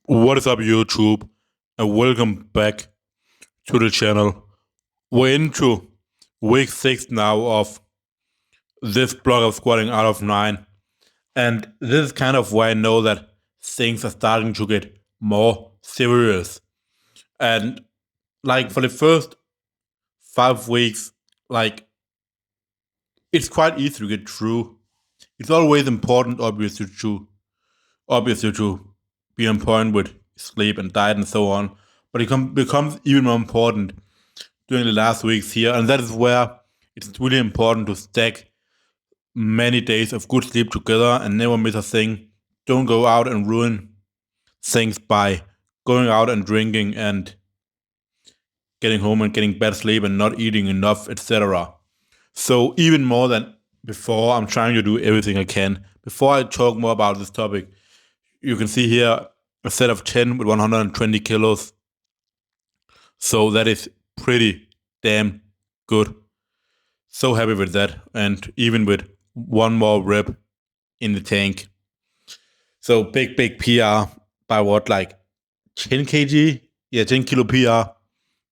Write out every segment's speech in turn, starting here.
What is up, YouTube, and welcome back to the channel. We're into week 6 now of this block of squatting out of 9, and this is kind of where I know that things are starting to get more serious. And like for the first 5 weeks, like it's quite easy to get through. It's always important, obviously to be on point with sleep and diet and so on, but it becomes even more important during the last weeks here, and that is where it's really important to stack many days of good sleep together and never miss a thing. Don't go out and ruin things by going out and drinking and getting home and getting bad sleep and not eating enough, etc. So even more than before, I'm trying to do everything I can. Before I talk more about this topic, you can see here a set of 10 with 120 kilos. So that is pretty damn good. So happy with that. And even with one more rep in the tank. So big PR by what, like 10 kg? Yeah, 10 kilo PR.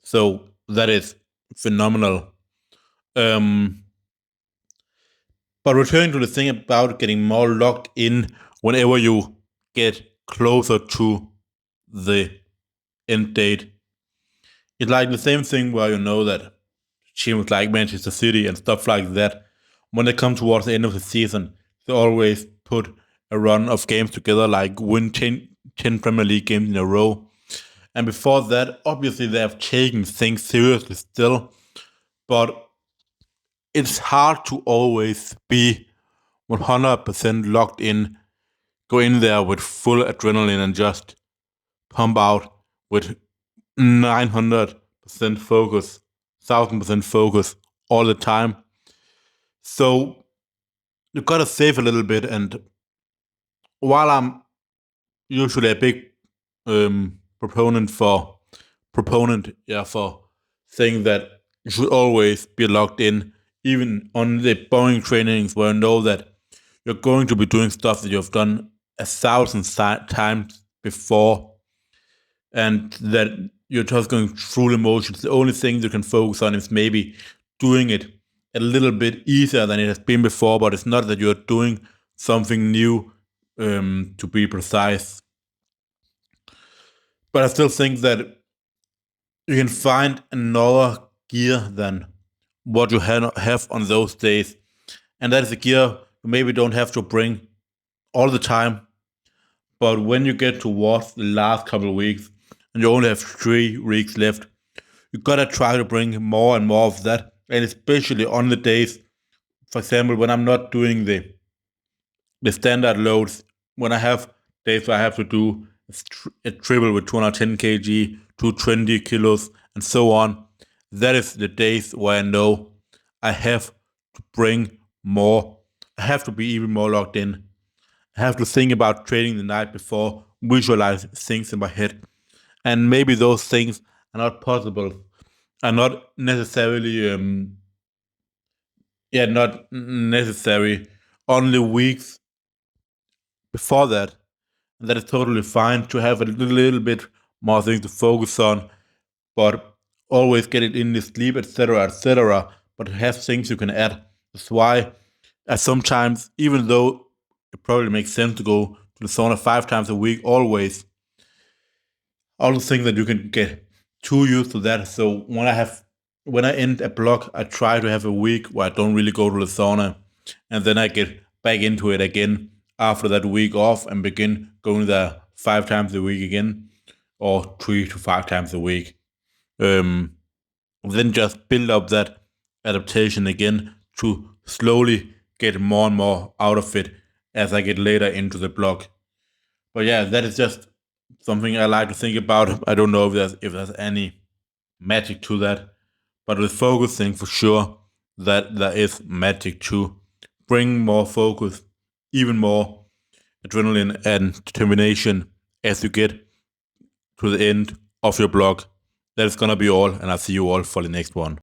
So that is phenomenal. But returning to the thing about getting more locked in whenever you get closer to the end date, it's like the same thing where you know that teams like Manchester City and stuff like that, when they come towards the end of the season, they always put a run of games together, like win 10 Premier League games in a row. And before that, obviously, they have taken things seriously still, but it's hard to always be 100% locked in, go in there with full adrenaline and just pump out with 900% focus, 1000% focus all the time. So you gotta save a little bit. And while I'm usually a big proponent for saying that you should always be locked in, even on the boring trainings where you know that you're going to be doing stuff that you've done 1,000 times before, and that you're just going through emotions. The only thing you can focus on is maybe doing it a little bit easier than it has been before, but it's not that you're doing something new, to be precise. But I still think that you can find another gear than what you have on those days. And that is a gear you maybe don't have to bring all the time. But when you get towards the last couple of weeks and you only have 3 weeks left, you gotta try to bring more and more of that. And especially on the days, for example, when I'm not doing the standard loads, when I have days where I have to do a triple with 210 kg, 220 kilos, and so on, that is the days where I know I have to bring more. I have to be even more locked in. I have to think about training the night before, visualize things in my head. And maybe those things are not possible, are not necessarily, not necessary only weeks before that. And that is totally fine to have a little bit more things to focus on, but always get it in the sleep, etc., etc. But have things you can add. That's why I sometimes, even though it probably makes sense to go to the sauna 5 times a week, always, I also think that you can get too used to that. So when I end a block, I try to have a week where I don't really go to the sauna, and then I get back into it again after that week off and begin going there 5 times a week again, or 3 to 5 times a week. Um, then just build up that adaptation again to slowly get more and more out of it as I get later into the block. But yeah, that is just something I like to think about. I don't know if there's any magic to that, but with focusing, for sure that there is magic to bring more focus, even more adrenaline and determination as you get to the end of your block. That is gonna be all, and I'll see you all for the next one.